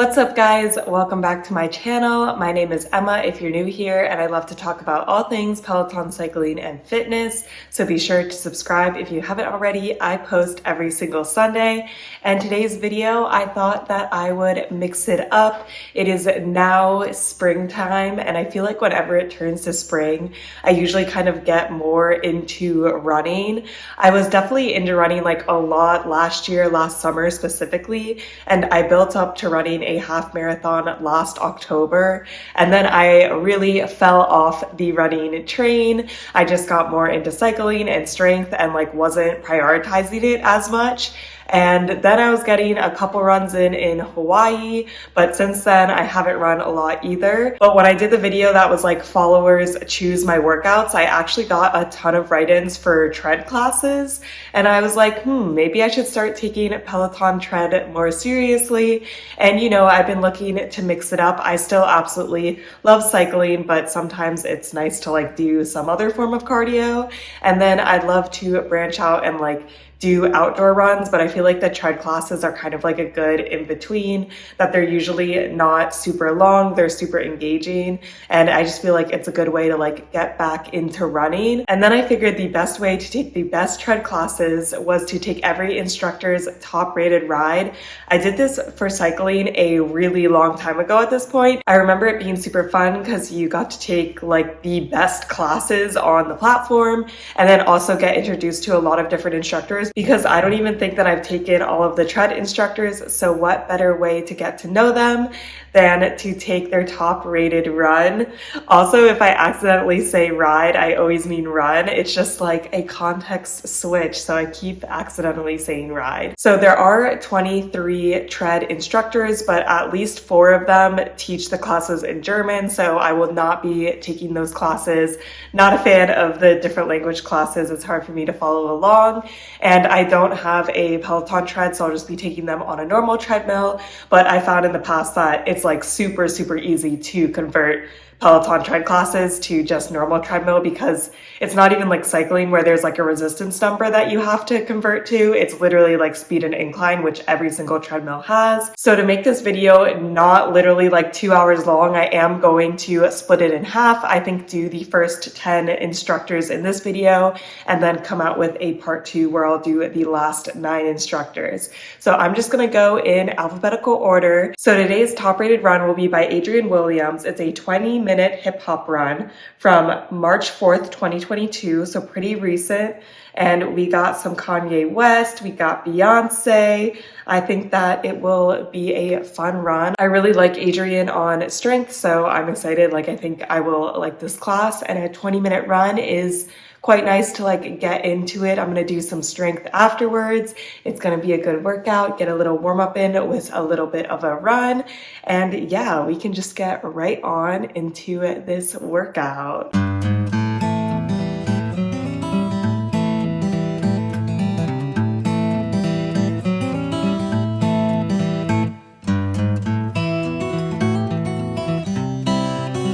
What's up guys? Welcome back to my channel. My name is Emma if you're new here, and I love to talk about all things Peloton cycling and fitness. So be sure to subscribe if you haven't already. I post every single Sunday, and today's video I thought that I would mix it up. It is now springtime, and I feel like whenever it turns to spring, I usually kind of get more into running. I was definitely into running like a lot last year, last summer specifically, and I built up to running a half marathon last October, and then I really fell off the running train. I just got more into cycling and strength and like wasn't prioritizing it as much. And then I was getting a couple runs in Hawaii, but since then I haven't run a lot either. But when I did the video that was like followers choose my workouts, I actually got a ton of write-ins for tread classes. And I was like, maybe I should start taking Peloton tread more seriously. And you know, I've been looking to mix it up. I still absolutely love cycling, but sometimes it's nice to like do some other form of cardio. And then I'd love to branch out and like do outdoor runs, but I feel like the tread classes are kind of like a good in between, that they're usually not super long, they're super engaging, and I just feel like it's a good way to like get back into running. And then I figured the best way to take the best tread classes was to take every instructor's top rated ride. I did this for cycling a really long time ago at this point. I remember it being super fun because you got to take like the best classes on the platform and then also get introduced to a lot of different instructors, because I don't even think that I've taken all of the tread instructors. So what better way to get to know them than to take their top rated run? Also, if I accidentally say ride, I always mean run. It's just like a context switch, so I keep accidentally saying ride. So there are 23 tread instructors, but at least 4 of them teach the classes in German, so I will not be taking those classes. Not a fan of the different language classes. It's hard for me to follow along, and I don't have a Peloton tread, so I'll just be taking them on a normal treadmill. But I found in the past that it's like super easy to convert Peloton tread classes to just normal treadmill, because it's not even like cycling where there's like a resistance number that you have to convert to. It's literally like speed and incline, which every single treadmill has. So to make this video not literally like 2 hours long, I am going to split it in half. I think do the first 10 instructors in this video and then come out with a part 2 where I'll do the last 9 instructors. So I'm just gonna go in alphabetical order. So today's top rated run will be by Adrian Williams. It's a 20-minute hip hop run from March 4th, 2022, so pretty recent. And we got some Kanye West, we got Beyonce. I think that it will be a fun run. I really like Adrian on strength, so I'm excited. Like, I think I will like this class, and a 20-minute run is quite nice to like get into it. I'm gonna do some strength afterwards. It's gonna be a good workout, get a little warm up in with a little bit of a run. And yeah, we can just get right on into this workout.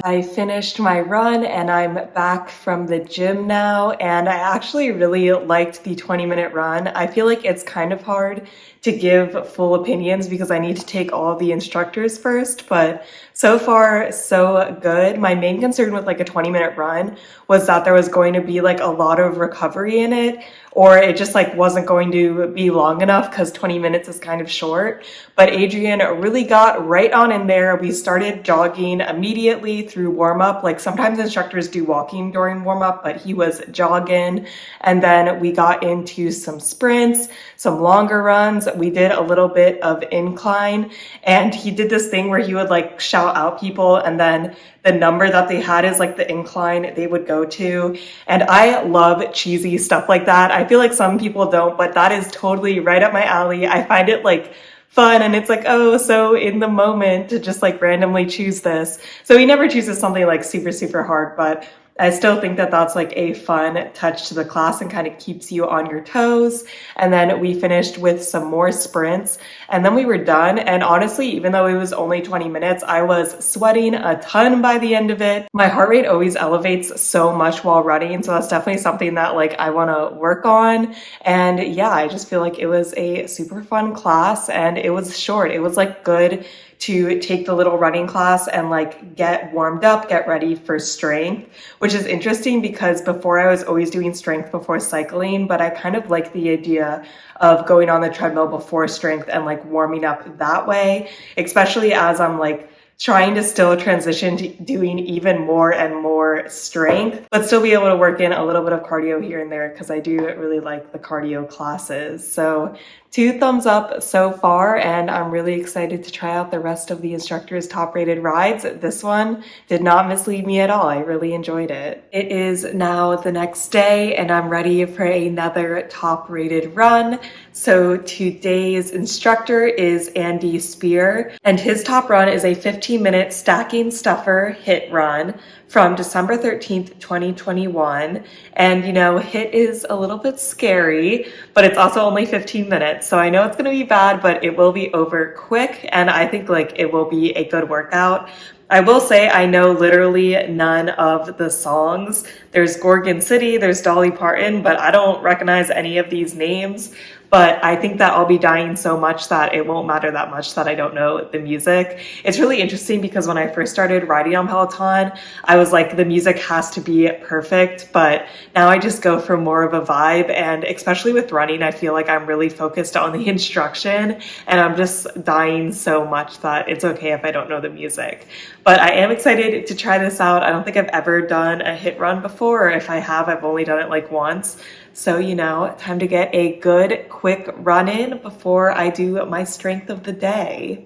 I finished my run and I'm back from the gym now, and I actually really liked the 20-minute run. I feel like it's kind of hard to give full opinions because I need to take all the instructors first, but so far so good. My main concern with like a 20-minute run was that there was going to be like a lot of recovery in it, or it just like wasn't going to be long enough because 20 minutes is kind of short. But Adrian really got right on in there. We started jogging immediately through warm up. Like sometimes instructors do walking during warm up, but he was jogging. And then we got into some sprints, some longer runs. We did a little bit of incline, and he did this thing where he would like shout out people, and then the number that they had is like the incline they would go to. And I love cheesy stuff like that. I feel like some people don't, but that is totally right up my alley. I find it like fun, and it's like, oh, so in the moment to just like randomly choose this. So he never chooses something like super hard, but I still think that that's like a fun touch to the class and kind of keeps you on your toes. And then we finished with some more sprints, and then we were done. And honestly, even though it was only 20 minutes, I was sweating a ton by the end of it. My heart rate always elevates so much while running, so that's definitely something that like I want to work on. And yeah, I just feel like it was a super fun class, and it was short. It was like good to take the little running class and like get warmed up, get ready for strength, which is interesting because before I was always doing strength before cycling, but I kind of like the idea of going on the treadmill before strength and like warming up that way, especially as I'm like trying to still transition to doing even more and more strength, but still be able to work in a little bit of cardio here and there because I do really like the cardio classes. So 2 thumbs up so far, and I'm really excited to try out the rest of the Instructor'S top rated rides. This one did not mislead me at all. I really enjoyed it. It is now the next day and I'm ready for another top rated run. So today's instructor is Andy Speer, and his top run is a 15-minute stacking stuffer HIIT run from December 13th, 2021. And you know, HIIT is a little bit scary, but it's also only 15 minutes. So I know it's gonna be bad, but it will be over quick. And I think like it will be a good workout. I will say I know literally none of the songs. There's Gorgon City, there's Dolly Parton, but I don't recognize any of these names. But I think that I'll be dying so much that it won't matter that much that I don't know the music. It's really interesting because when I first started riding on Peloton, I was like, the music has to be perfect, but now I just go for more of a vibe. And especially with running, I feel like I'm really focused on the instruction and I'm just dying so much that it's okay if I don't know the music. But I am excited to try this out. I don't think I've ever done a HIIT run before, or if I have, I've only done it like once. So, you know, time to get a good quick run in before I do my strength of the day.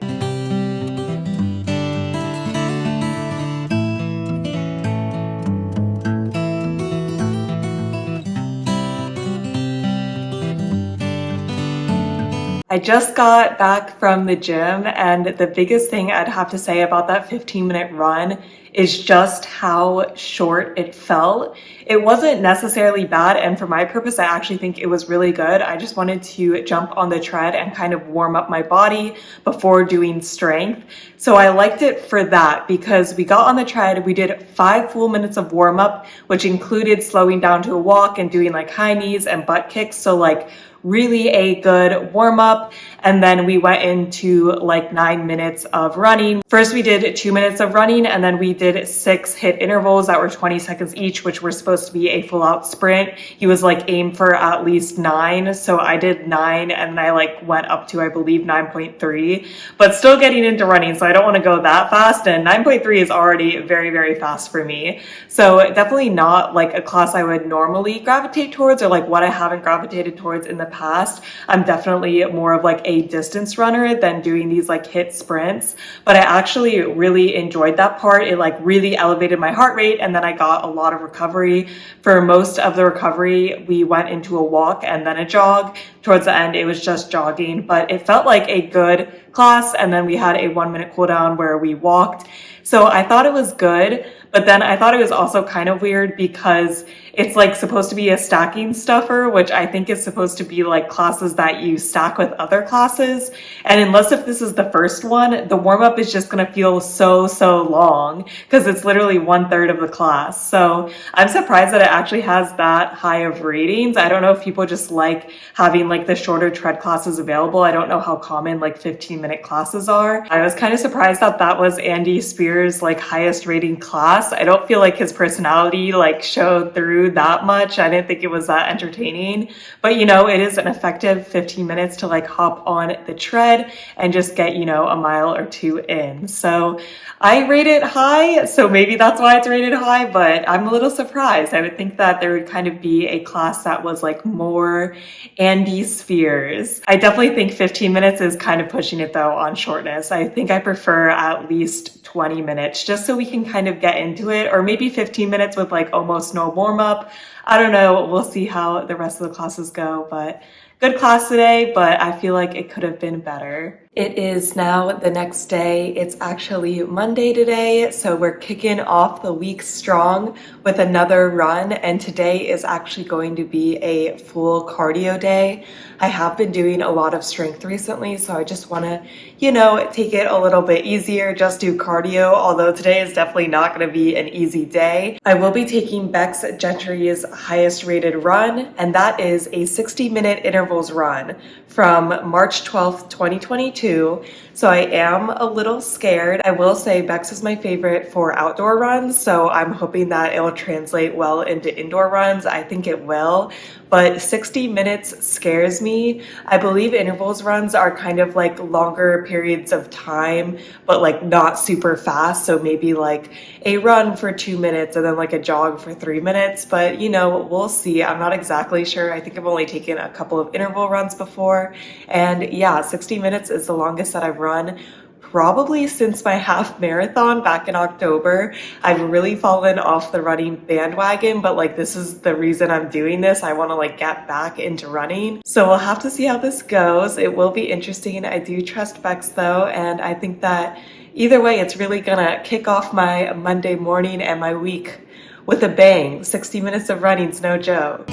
I just got back from the gym, and the biggest thing I'd have to say about that 15-minute run is just how short it felt. It wasn't necessarily bad, and for my purpose, I actually think it was really good. I just wanted to jump on the tread and kind of warm up my body before doing strength. So I liked it for that because we got on the tread, we did 5 full minutes of warm up, which included slowing down to a walk and doing like high knees and butt kicks. So like really a good warm up. And then we went into like 9 minutes of running. First, we did 2 minutes of running, and then we did 6 HIIT intervals that were 20 seconds each, which were supposed to be a full out sprint. He was like aim for at least 9. So I did 9 and I like went up to, I believe, 9.3, but still getting into running. So I don't want to go that fast. And 9.3 is already very, very fast for me. So definitely not like a class I would normally gravitate towards, or like what I haven't gravitated towards in the past. I'm definitely more of like a distance runner than doing these like HIIT sprints, but I actually really enjoyed that part. It like really elevated my heart rate, and then I got a lot of recovery. For most of the recovery, we went into a walk and then a jog. Towards the end, it was just jogging, but it felt like a good class. And then we had a 1-minute cool down where we walked. So I thought it was good, but then I thought it was also kind of weird because it's like supposed to be a stacking stuffer, which I think is supposed to be like classes that you stack with other classes. And unless if this is the first one, the warm up is just going to feel so long because it's literally 1/3 of the class. So I'm surprised that it actually has that high of ratings. I don't know if people just like having like the shorter tread classes available. I don't know how common like 15-minute classes are. I was kind of surprised that that was Andy Speer's like highest rating class. I don't feel like his personality like showed through that much. I didn't think it was that entertaining, but you know, it is an effective 15 minutes to like hop on the tread and just get, you know, a mile or 2 in. So I rate it high, so maybe that's why it's rated high, but I'm a little surprised. I would think that there would kind of be a class that was like more Andy Speer's. I definitely think 15 minutes is kind of pushing it though on shortness. I think I prefer at least 20 minutes just so we can kind of get into it, or maybe 15 minutes with like almost no warm up. I don't know. We'll see how the rest of the classes go, but good class today, but I feel like it could have been better. It is now the next day. It's actually Monday today, so we're kicking off the week strong with another run, and today is actually going to be a full cardio day. I have been doing a lot of strength recently, so I just want to, you know, take it a little bit easier, just do cardio, although today is definitely not going to be an easy day. I will be taking Bex Gentry's highest rated run, and that is a 60-minute interval intervals run from March 12th, 2022. So I am a little scared. I will say Bex is my favorite for outdoor runs, so I'm hoping that it will translate well into indoor runs. I think it will, but 60 minutes scares me. I believe intervals runs are kind of like longer periods of time, but like not super fast. So maybe like a run for 2 minutes and then like a jog for 3 minutes, but you know, we'll see. I'm not exactly sure. I think I've only taken a couple of interval runs before, and yeah, 60 minutes is the longest that I've run probably since my half marathon back in October. I've really fallen off the running bandwagon, but like this is the reason I'm doing this. I want to like get back into running. So we'll have to see how this goes. It will be interesting. I do trust Bex though, and I think that either way, it's really gonna kick off my Monday morning and my week with a bang. 60 minutes of running's no joke.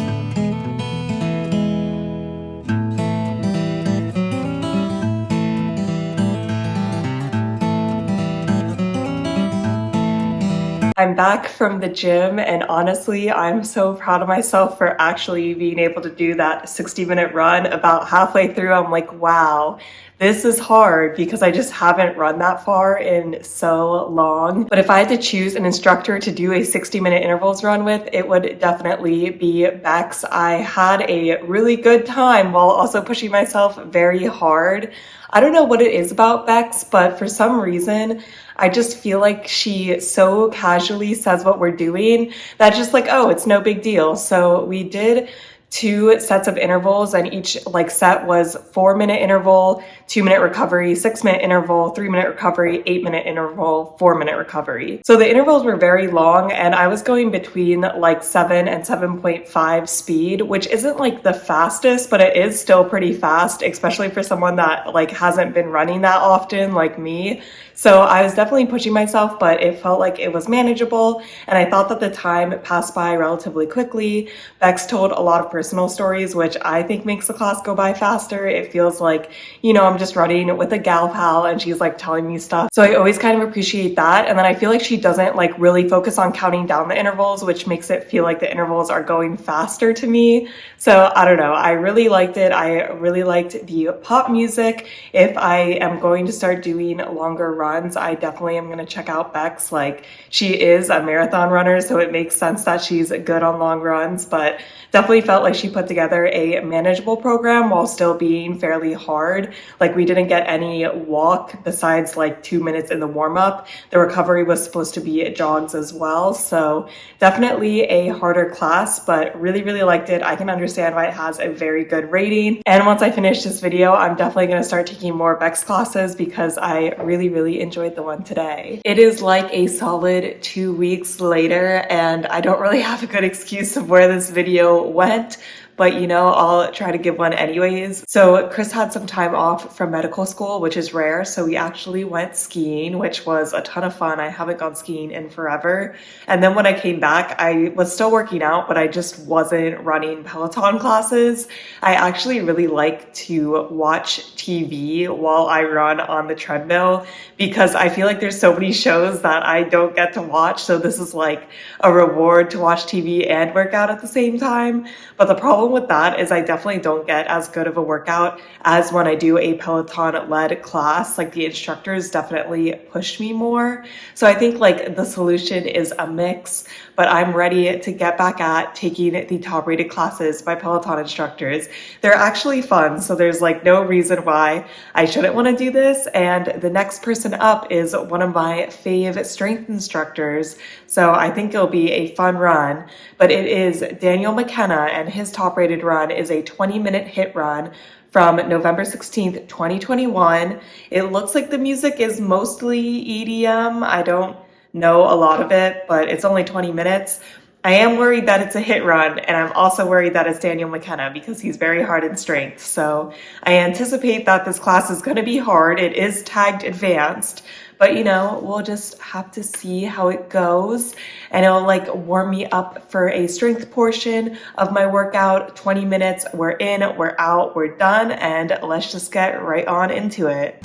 I'm back from the gym, and honestly, I'm so proud of myself for actually being able to do that 60-minute run. About halfway through, I'm like, wow, this is hard because I just haven't run that far in so long. But if I had to choose an instructor to do a 60-minute intervals run with, it would definitely be Bex. I had a really good time while also pushing myself very hard. I don't know what it is about Bex, but for some reason, I just feel like she so casually says what we're doing that just like, oh, it's no big deal. So we did 2 sets of intervals, and each like set was 4-minute interval, 2-minute recovery, 6-minute interval, 3-minute recovery, 8-minute interval, 4-minute recovery. So the intervals were very long, and I was going between like 7 and 7.5 speed, which isn't like the fastest, but it is still pretty fast, especially for someone that like hasn't been running that often like me. So I was definitely pushing myself, but it felt like it was manageable, and I thought that the time passed by relatively quickly. Bex told a lot of personal stories, which I think makes the class go by faster. It feels like, you know, I'm just running with a gal pal and she's like telling me stuff. So I always kind of appreciate that. And then I feel like she doesn't like really focus on counting down the intervals, which makes it feel like the intervals are going faster to me. So I don't know. I really liked it. I really liked the pop music. If I am going to start doing longer runs, I definitely am going to check out Bex. Like, she is a marathon runner, so it makes sense that she's good on long runs, but definitely felt like she put together a manageable program while still being fairly hard. Like, we didn't get any walk besides like 2 minutes in the warm up. The recovery was supposed to be jogs as well. So definitely a harder class, but really, really liked it. I can understand why it has a very good rating. And once I finish this video, I'm definitely going to start taking more Bex classes because I really, really enjoyed the one today. It is like a solid 2 weeks later, and I don't really have a good excuse of where this video went, but you know, I'll try to give one anyways. So Chris had some time off from medical school, which is rare. So we actually went skiing, which was a ton of fun. I haven't gone skiing in forever. And then when I came back, I was still working out, but I just wasn't running Peloton classes. I actually really like to watch TV while I run on the treadmill because I feel like there's so many shows that I don't get to watch. So this is like a reward to watch TV and work out at the same time. But the problem with that is I definitely don't get as good of a workout as when I do a Peloton-led class. Like, the instructors definitely pushed me more. So I think like the solution is a mix, but I'm ready to get back at taking the top-rated classes by Peloton instructors. They're actually fun, so there's like no reason why I shouldn't want to do this. And the next person up is one of my fave strength instructors, so I think it'll be a fun run. But it is Daniel McKenna, and his top-rated run is a 20-minute hit run from November 16th, 2021. It looks like the music is mostly EDM. I don't know a lot of it, but it's only 20 minutes. I am worried that it's a hit run, and I'm also worried that it's Daniel McKenna because he's very hard in strength. So I anticipate that this class is going to be hard. It is tagged advanced, but you know, we'll just have to see how it goes, and it'll like warm me up for a strength portion of my workout. 20 minutes, we're in, we're out, we're done, and let's just get right on into it.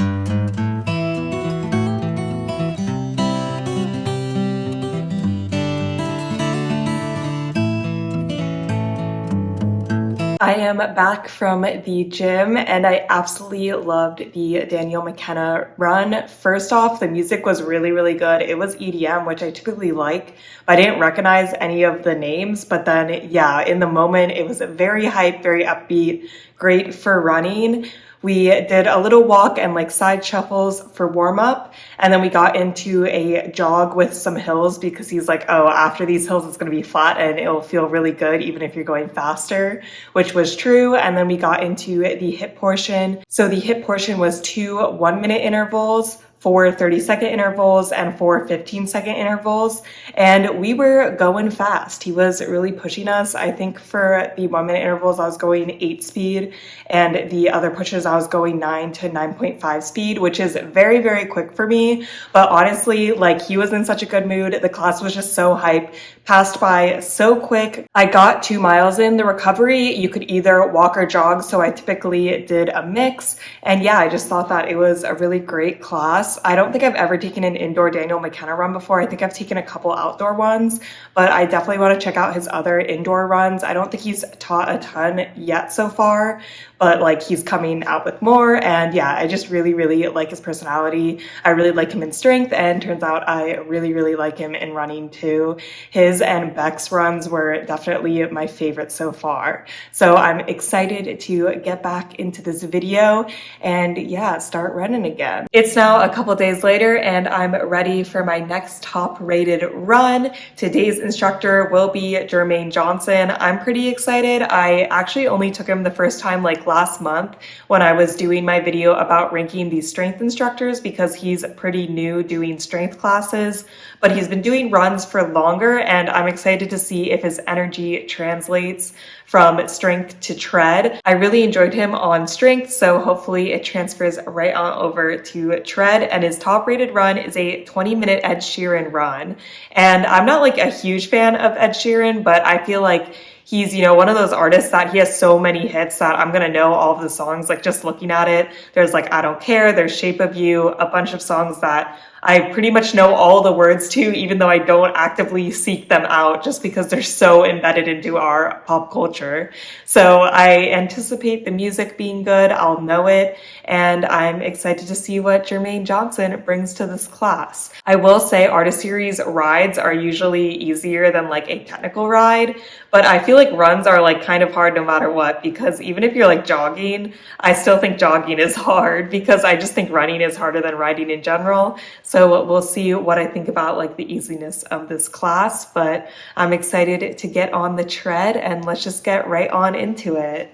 I am back from the gym and I absolutely loved the Daniel McKenna run. First off, the music was really, really good. It was EDM, which I typically like, but I didn't recognize any of the names. But then, yeah, in the moment, it was very hype, very upbeat, great for running. We did a little walk and like side shuffles for warm up. And then we got into a jog with some hills because he's like, oh, after these hills, it's going to be flat and it'll feel really good even if you're going faster, which was true. And then we got into the HIIT portion. So the HIIT portion was 2 1-minute intervals, 4 30-second intervals, and 4 15-second intervals. And we were going fast. He was really pushing us. I think for the 1-minute intervals, I was going 8 speed, and the other pushes, I was going 9 to 9.5 speed, which is very, very quick for me. But honestly, like, he was in such a good mood. The class was just so hype, passed by so quick. I got 2 miles in. The recovery, you could either walk or jog, so I typically did a mix. And yeah, I just thought that it was a really great class. I don't think I've ever taken an indoor Daniel McKenna run before. I think I've taken a couple outdoor ones, but I definitely want to check out his other indoor runs. I don't think he's taught a ton yet so far, but like he's coming out with more. And yeah, I just really, really like his personality. I really like him in strength, and turns out I really, really like him in running too. His and Bex runs were definitely my favorite so far. So I'm excited to get back into this video and yeah, start running again. It's now a couple days later and I'm ready for my next top rated run. Today's instructor will be Jermaine Johnson. I'm pretty excited. I actually only took him the first time like last month when I was doing my video about ranking these strength instructors, because he's pretty new doing strength classes, but he's been doing runs for longer, and I'm excited to see if his energy translates from strength to tread. I really enjoyed him on strength, so hopefully it transfers right on over to tread. And his top rated run is a 20-minute Ed Sheeran run. And I'm not like a huge fan of Ed Sheeran, but I feel like he's, you know, one of those artists that he has so many hits that I'm gonna know all of the songs, like just looking at it. There's like I Don't Care, there's Shape of You, a bunch of songs that I pretty much know all the words to, even though I don't actively seek them out, just because they're so embedded into our pop culture. So I anticipate the music being good, I'll know it, and I'm excited to see what Jermaine Johnson brings to this class. I will say Artist Series rides are usually easier than like a technical ride, but I feel like runs are like kind of hard no matter what, because even if you're like jogging, I still think jogging is hard, because I just think running is harder than riding in general. So we'll see what I think about like the easiness of this class, but I'm excited to get on the tread and let's just get right on into it.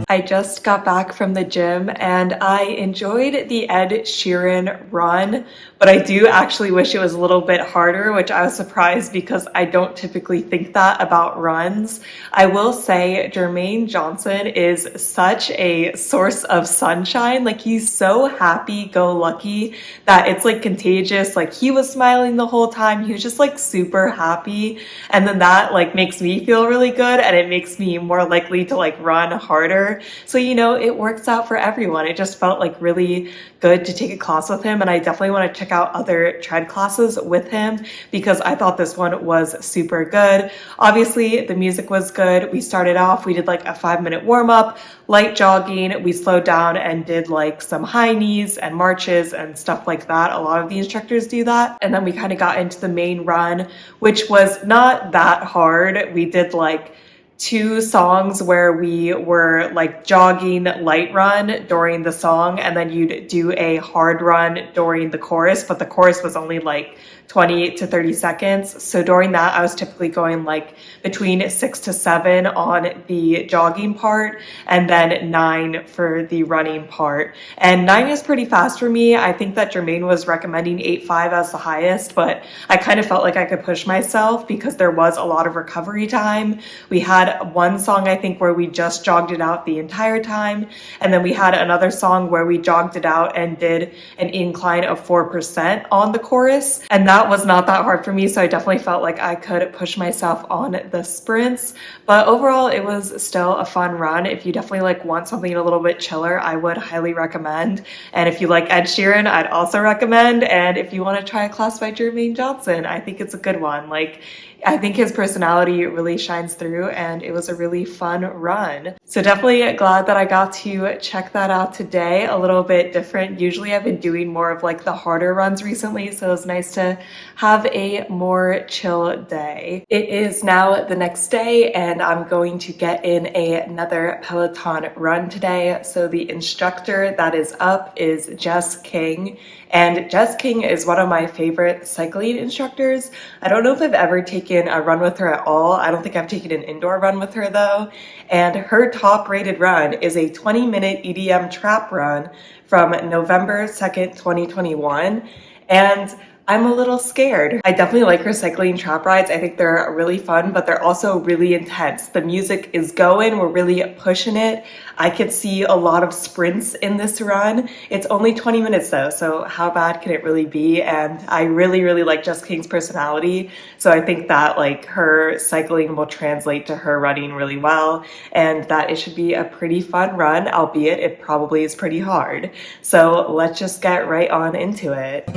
I just got back from the gym and I enjoyed the Ed Sheeran run, but I do actually wish it was a little bit harder, which I was surprised because I don't typically think that about runs. I will say Jermaine Johnson is such a source of sunshine. Like, he's so happy-go-lucky that it's like contagious. Like, he was smiling the whole time. He was just like super happy. And then that like makes me feel really good, and it makes me more likely to like run harder. So, you know, it works out for everyone. It just felt like really good to take a class with him. And I definitely want to check out other tread classes with him because I thought this one was super good. Obviously, the music was good. We started off, we did like a 5-minute warm up, light jogging. We slowed down and did like some high knees and marches and stuff like that. A lot of the instructors do that. And then we kind of got into the main run, which was not that hard. We did like 2 songs where we were like jogging light run during the song, and then you'd do a hard run during the chorus, but the chorus was only like 20 to 30 seconds. So during that, I was typically going like between 6 to 7 on the jogging part, and then 9 for the running part. And 9 is pretty fast for me. I think that Jermaine was recommending 8.5 as the highest, but I kind of felt like I could push myself because there was a lot of recovery time. We had one song, I think, where we just jogged it out the entire time. And then we had another song where we jogged it out and did an incline of 4% on the chorus. And that that was not that hard for me, so I definitely felt like I could push myself on the sprints. But overall, it was still a fun run. If you definitely like want something a little bit chiller, I would highly recommend. And if you like Ed Sheeran, I'd also recommend. And if you want to try a class by Jermaine Johnson, I think it's a good one. Like, I think his personality really shines through, and it was a really fun run. So definitely glad that I got to check that out today. A little bit different. Usually I've been doing more of like the harder runs recently, so it was nice to have a more chill day. It is now the next day, and I'm going to get in another Peloton run today. So the instructor that is up is Jess King. And Jess King is one of my favorite cycling instructors. I don't know if I've ever taken a run with her at all. I don't think I've taken an indoor run with her though. And her top rated run is a 20-minute EDM trap run from November 2nd, 2021. And I'm a little scared. I definitely like her cycling trap rides. I think they're really fun, but they're also really intense. The music is going, we're really pushing it. I could see a lot of sprints in this run. It's only 20 minutes though, so how bad can it really be? And I really, really like Jess King's personality. So I think that like her cycling will translate to her running really well, and that it should be a pretty fun run, albeit it probably is pretty hard. So let's just get right on into it.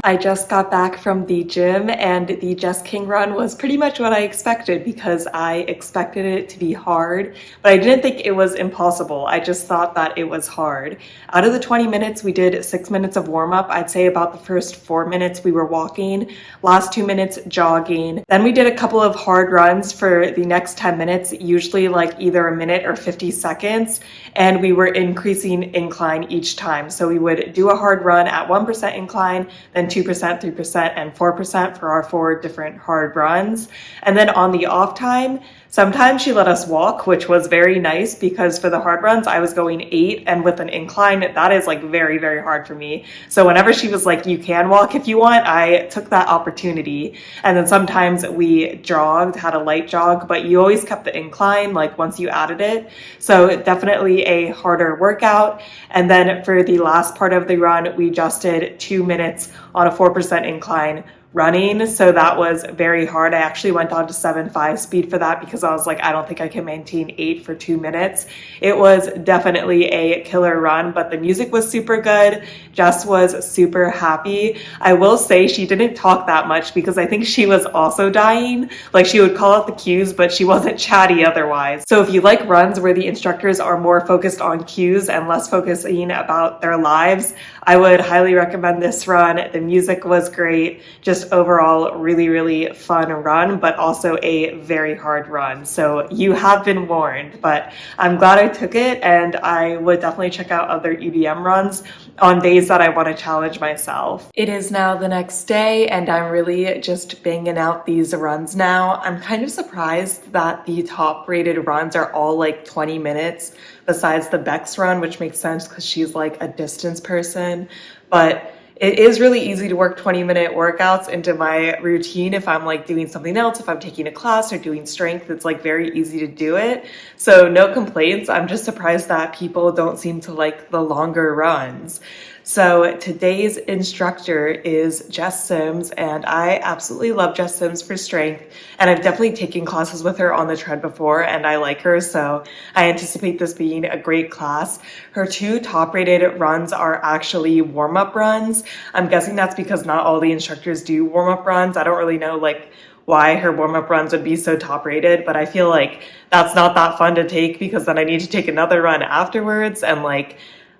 I just got back from the gym, and the Jess King run was pretty much what I expected because I expected it to be hard, but I didn't think it was impossible. I just thought that it was hard. Out of the 20 minutes, we did 6 minutes of warm up. I'd say about the first 4 minutes we were walking, last 2 minutes jogging. Then we did a couple of hard runs for the next 10 minutes, usually like either a minute or 50 seconds. And we were increasing incline each time. So we would do a hard run at 1% incline, then 2%, 3%, and 4% for our 4 different hard runs. And then on the off time, sometimes she let us walk, which was very nice because for the hard runs, I was going 8, and with an incline, that is like very, very hard for me. So whenever she was like, you can walk if you want, I took that opportunity. And then sometimes we jogged, had a light jog, but you always kept the incline like once you added it. So definitely a harder workout. And then for the last part of the run, we just did 2 minutes on a 4% incline running. So that was very hard. I actually went down to 7.5 speed for that because I was like, I don't think I can maintain 8 for 2 minutes. It was definitely a killer run, but the music was super good. Jess was super happy. I will say she didn't talk that much because I think she was also dying. Like she would call out the cues, but she wasn't chatty otherwise. So if you like runs where the instructors are more focused on cues and less focusing about their lives, I would highly recommend this run. The music was great. Just overall really, really fun run, but also a very hard run. So you have been warned, but I'm glad I took it, and I would definitely check out other EDM runs on days that I want to challenge myself. It is now the next day, and I'm really just banging out these runs now. I'm kind of surprised that the top rated runs are all like 20 minutes besides the Bex run, which makes sense because she's like a distance person. But it is really easy to work 20-minute workouts into my routine if I'm like doing something else, if I'm taking a class or doing strength, it's like very easy to do it. So no complaints. I'm just surprised that people don't seem to like the longer runs. So today's instructor is Jess Sims, and I absolutely love Jess Sims for strength, and I've definitely taken classes with her on the tread before, and I like her, so I anticipate this being a great class. Her 2 top-rated runs are actually warm-up runs. I'm guessing that's because not all the instructors do warm-up runs. I don't really know like why her warm-up runs would be so top-rated, but I feel like that's not that fun to take because then I need to take another run afterwards, and like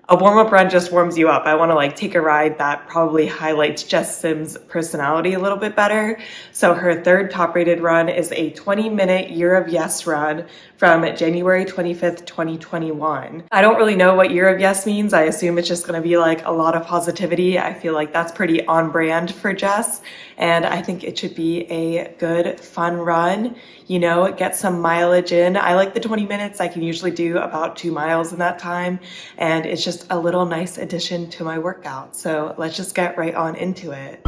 a warm-up run just warms you up. I want to like take a ride that probably highlights Jess Sims' personality a little bit better. So her 3rd top-rated run is a 20-minute Year of Yes run from January 25th, 2021. I don't really know what Year of Yes means. I assume it's just going to be like a lot of positivity. I feel like that's pretty on brand for Jess, and I think it should be a good, fun run. You know, get some mileage in. I like the 20 minutes. I can usually do about 2 miles in that time, and it's just a little nice addition to my workout. So let's just get right on into it.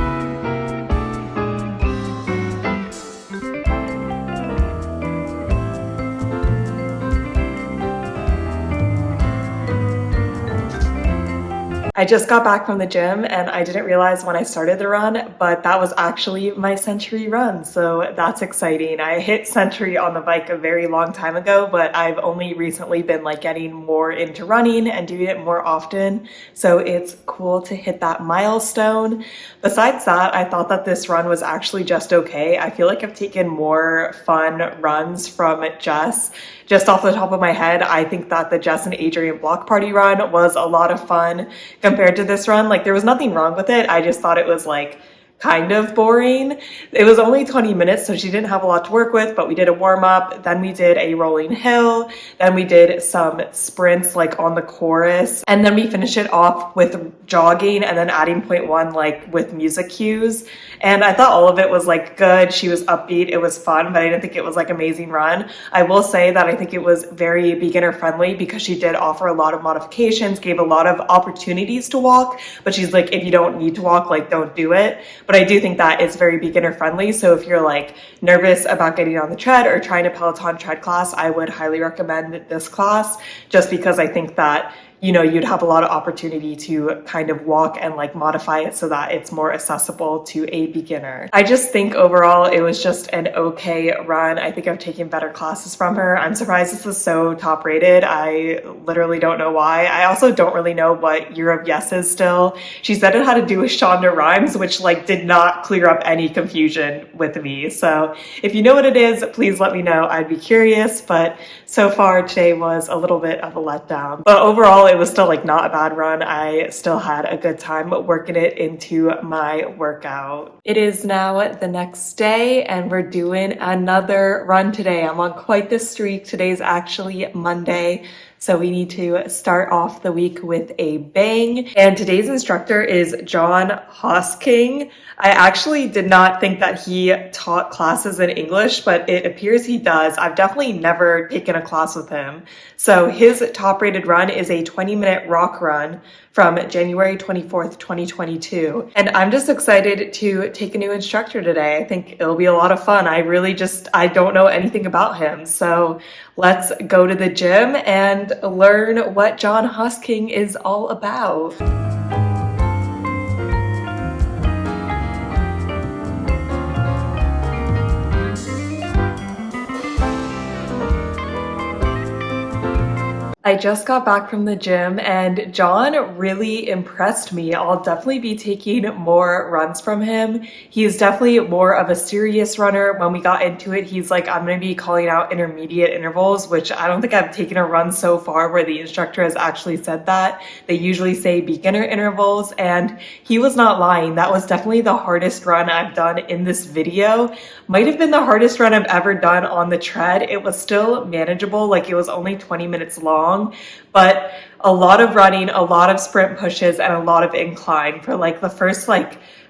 I just got back from the gym and I didn't realize when I started the run, but that was actually my century run. So that's exciting. I hit century on the bike a very long time ago, but I've only recently been like getting more into running and doing it more often. So it's cool to hit that milestone. Besides that, I thought that this run was actually just okay. I feel like I've taken more fun runs from Jess. Just off the top of my head, I think that the Jess and Adrian block party run was a lot of fun compared to this run. Like there was nothing wrong with it. I just thought it was like kind of boring. It was only 20 minutes, so she didn't have a lot to work with, but we did a warm up, then we did a rolling hill, then we did some sprints like on the chorus, and then we finished it off with jogging and then adding point one like with music cues. And I thought all of it was like good. She was upbeat. It was fun, but I didn't think it was like amazing run. I will say that I think it was very beginner friendly because she did offer a lot of modifications, gave a lot of opportunities to walk, but she's like, if you don't need to walk, like don't do it. But I do think that it's very beginner friendly. So if you're like nervous about getting on the tread or trying a Peloton tread class, I would highly recommend this class just because I think that you'd have a lot of opportunity to kind of walk and like modify it so that it's more accessible to a beginner. I just think overall it was just an okay run. I think I've taken better classes from her. I'm surprised this is so top rated. I literally don't know why. I also don't really know what Year of Yes is still. She said it had to do with Shonda Rhimes, which like did not clear up any confusion with me. So if you know what it is, please let me know. I'd be curious, but so far today was a little bit of a letdown. But overall, it was still like not a bad run. I still had a good time working it into my workout. It is now the next day and we're doing another run today. I'm on quite the streak. Today's actually Monday. So we need to start off the week with a bang. And today's instructor is John Hosking. I actually did not think that he taught classes in English, but it appears he does. I've definitely never taken a class with him. So his top rated run is a 20-minute rock run from January 24th, 2022. And I'm just excited to take a new instructor today. I think it'll be a lot of fun. I don't know anything about him. So let's go to the gym and learn what John Hosking is all about. I just got back from the gym and John really impressed me. I'll definitely be taking more runs from him. He's definitely more of a serious runner. When we got into it, he's like, I'm going to be calling out intermediate intervals, which I don't think I've taken a run so far where the instructor has actually said that. They usually say beginner intervals, and he was not lying. That was definitely the hardest run I've done in this video. Might have been the hardest run I've ever done on the tread. It was still manageable, like it was only 20 minutes long. But a lot of running, a lot of sprint pushes, and a lot of incline for like the first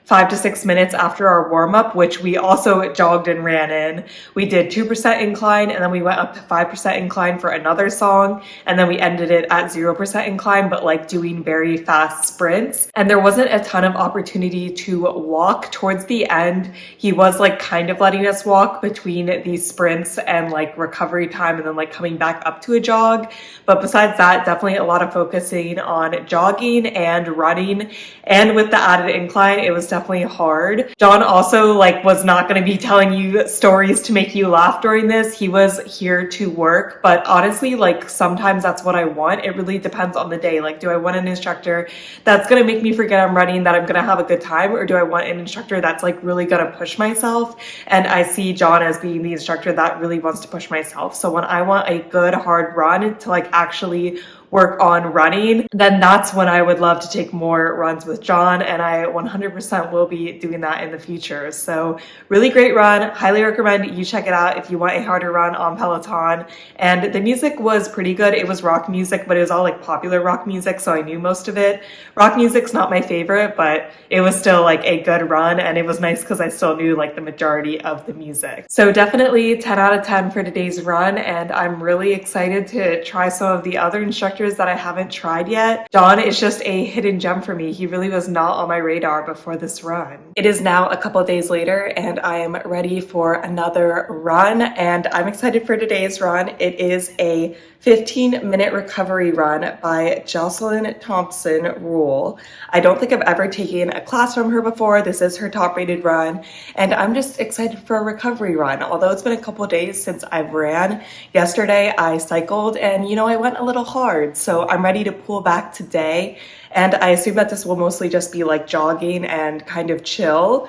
5 to 6 minutes after our warm-up, which we also jogged and ran in. We did 2% incline, and then we went up to 5% incline for another song, and then we ended it at 0% incline, but like doing very fast sprints. And there wasn't a ton of opportunity to walk towards the end. He was like kind of letting us walk between these sprints and like recovery time and then like coming back up to a jog. But besides that, definitely a lot of focusing on jogging and running. And with the added incline, it was definitely hard. John also was not going to be telling you stories to make you laugh during this. He was here to work, but honestly, sometimes that's what I want. It really depends on the day. Do I want an instructor that's going to make me forget I'm running, that I'm going to have a good time, or do I want an instructor that's really going to push myself? And I see John as being the instructor that really wants to push myself. So when I want a good hard run to actually work on running, then that's when I would love to take more runs with John, and I 100% will be doing that in the future. So really great run. Highly recommend you check it out if you want a harder run on Peloton. And the music was pretty good. It was rock music, but it was all popular rock music, so I knew most of it. Rock music's not my favorite, but it was still a good run, and it was nice because I still knew the majority of the music. So definitely 10 out of 10 for today's run, and I'm really excited to try some of the other instructors that I haven't tried yet. John is just a hidden gem for me. He really was not on my radar before this run. It is now a couple days later and I am ready for another run, and I'm excited for today's run. It is a 15-minute recovery run by Jocelyn Thompson Run. I don't think I've ever taken a class from her before. This is her top rated run, and I'm just excited for a recovery run. Although it's been a couple of days since I've ran. Yesterday I cycled and I went a little hard, so I'm ready to pull back today. And I assume that this will mostly just be like jogging and kind of chill.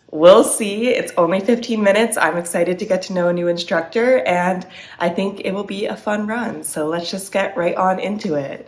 We'll see. It's only 15 minutes. I'm excited to get to know a new instructor, and I think it will be a fun run. So let's just get right on into it.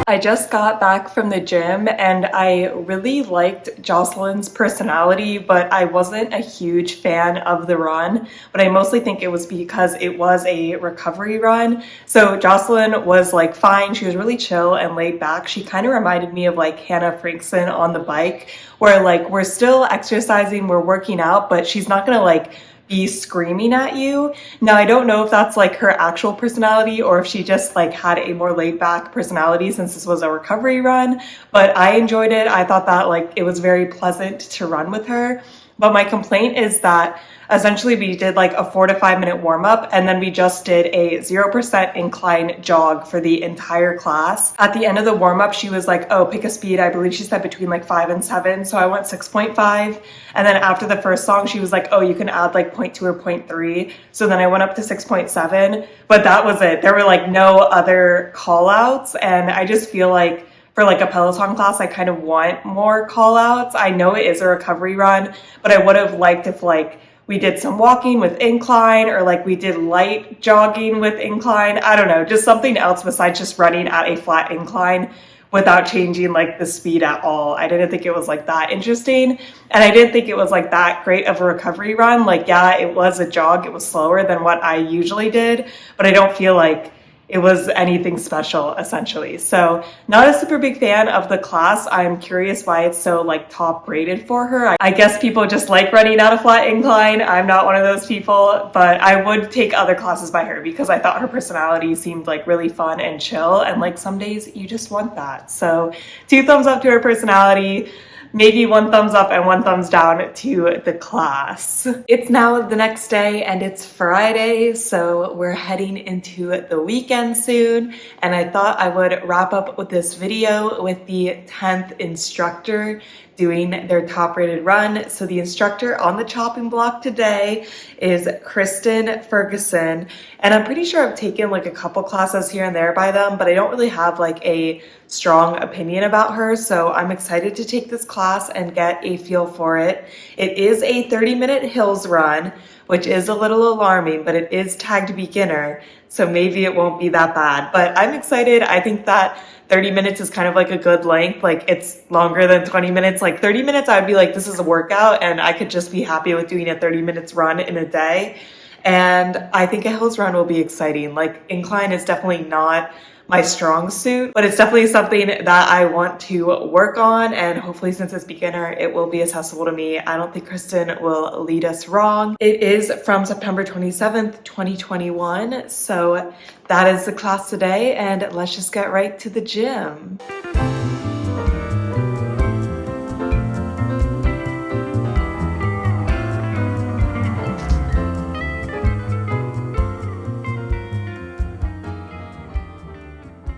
I just got back from the gym and I really liked Jocelyn's personality, but I wasn't a huge fan of the run. But I mostly think it was because it was a recovery run. So Jocelyn was like fine. She was really chill and laid back. She kind of reminded me of like Hannah Frankson on the bike, where like we're still exercising, we're working out, but she's not gonna like be screaming at you. Now, I don't know if that's like her actual personality or if she just like had a more laid back personality since this was a recovery run, but I enjoyed it. I thought that like it was very pleasant to run with her. But my complaint is that essentially we did like a 4 to 5 minute warm up and then we just did a 0% incline jog for the entire class. At the end of the warm up, she was like, oh, pick a speed. I believe she said between like 5 and 7. So I went 6.5. And then after the first song, she was like, oh, you can add like 0.2 or 0.3. So then I went up to 6.7, but that was it. There were like no other call outs. And I just feel like for like a Peloton class, I kind of want more call outs. I know it is a recovery run, but I would have liked if like we did some walking with incline or like we did light jogging with incline. I don't know, just something else besides just running at a flat incline without changing like the speed at all. I didn't think it was like that interesting. And I didn't think it was like that great of a recovery run. Like, yeah, it was a jog. It was slower than what I usually did, but I don't feel like it was anything special essentially. So not a super big fan of the class. I'm curious why it's so like top rated for her. I guess people just like running out a flat incline. I'm not one of those people, but I would take other classes by her because I thought her personality seemed like really fun and chill. And like some days you just want that. So 2 thumbs up to her personality. Maybe 1 thumbs up and 1 thumbs down to the class. It's now the next day and it's Friday, so we're heading into the weekend soon. And I thought I would wrap up with this video with the 10th instructor doing their top rated run. So the instructor on the chopping block today is Kristin Ferguson. And I'm pretty sure I've taken like a couple classes here and there by them, but I don't really have like a strong opinion about her. So I'm excited to take this class and get a feel for it. It is a 30-minute hills run, which is a little alarming, but it is tagged beginner. So maybe it won't be that bad, but I'm excited. I think that 30 minutes is kind of like a good length. Like it's longer than 20 minutes. Like 30 minutes, I would be like, this is a workout and I could just be happy with doing a 30 minutes run in a day. And I think a hills run will be exciting. Like incline is definitely not my strong suit, but it's definitely something that I want to work on. And hopefully since it's beginner, it will be accessible to me. I don't think Kristin will lead us wrong. It is from September 27th, 2021. So that is the class today. And let's just get right to the gym.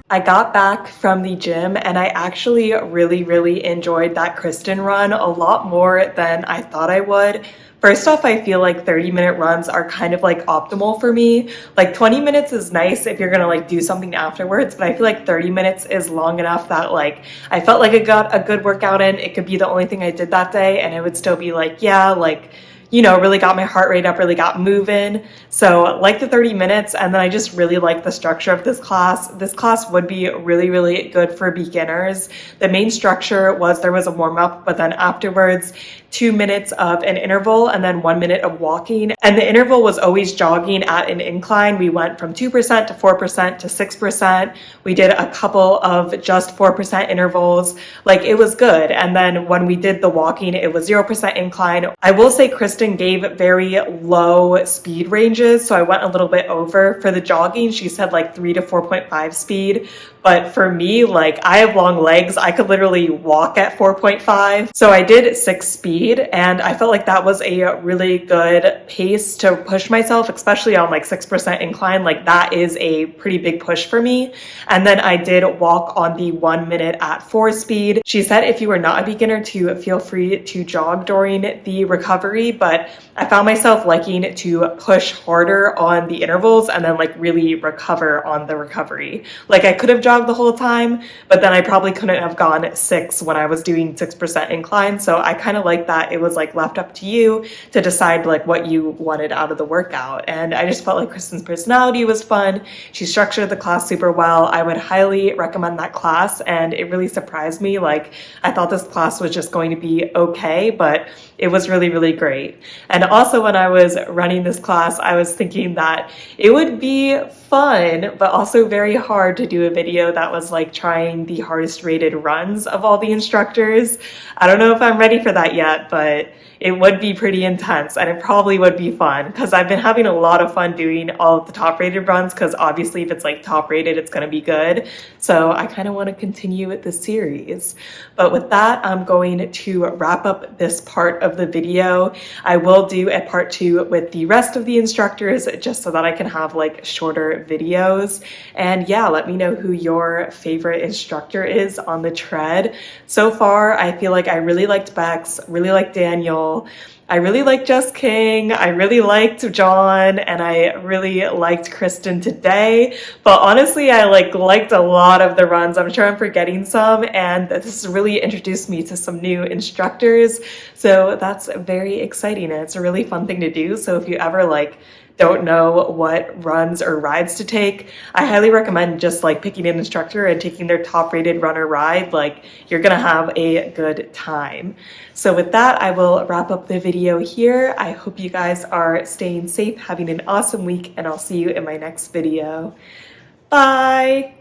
I got back from the gym and I actually really enjoyed that Kristin run a lot more than I thought I would. First off, I feel like 30-minute runs are kind of like optimal for me. Like 20 minutes is nice if you're gonna like do something afterwards, but I feel like 30 minutes is long enough that like I felt like I got a good workout in. It could be the only thing I did that day and it would still be like, yeah, like really got my heart rate up, really got moving. So like the 30 minutes, and then I just really like the structure of this class. This class would be really good for beginners. The main structure was there was a warm up, but then afterwards 2 minutes of an interval and then 1 minute of walking. And the interval was always jogging at an incline. We went from 2% to 4% to 6%. We did a couple of just 4% intervals. Like it was good. And then when we did the walking, it was 0% incline. I will say Kristin gave very low speed ranges. So I went a little bit over. For the jogging, she said like 3 to 4.5 speed. But for me, like I have long legs, I could literally walk at 4.5. So I did 6 speed and I felt like that was a really good pace to push myself, especially on like 6% incline. Like that is a pretty big push for me. And then I did walk on the 1 minute at 4 speed. She said if you are not a beginner to feel free to jog during the recovery, but I found myself liking to push harder on the intervals and then like really recover on the recovery. Like I could have jogged the whole time, but then I probably couldn't have gone 6 when I was doing 6% incline. So I kind of like that it was like left up to you to decide like what you wanted out of the workout. And I just felt like Kristin's personality was fun. She structured the class super well. I would highly recommend that class, and it really surprised me. Like I thought this class was just going to be okay, but it was really, really great. And also when I was running this class, I was thinking that it would be fun, but also very hard to do a video that was like trying the hardest rated runs of all the instructors. I don't know if I'm ready for that yet, but it would be pretty intense and it probably would be fun because I've been having a lot of fun doing all of the top rated runs, because obviously if it's like top rated, it's going to be good. So I kind of want to continue with the series. But with that, I'm going to wrap up this part of the video. I will do a part 2 with the rest of the instructors just so that I can have like shorter videos. And yeah, let me know who your favorite instructor is on the tread. So far, I feel like I really liked Bex, really liked Daniel. I really liked Jess King, I really liked John, and I really liked Kirsten today. But honestly, I liked a lot of the runs. I'm sure I'm forgetting some, and this has really introduced me to some new instructors. So that's very exciting, and it's a really fun thing to do. So if you ever don't know what runs or rides to take, I highly recommend just picking an instructor and taking their top rated run or ride. You're gonna have a good time. So with that, I will wrap up the video here. I hope you guys are staying safe, having an awesome week, and I'll see you in my next video. Bye.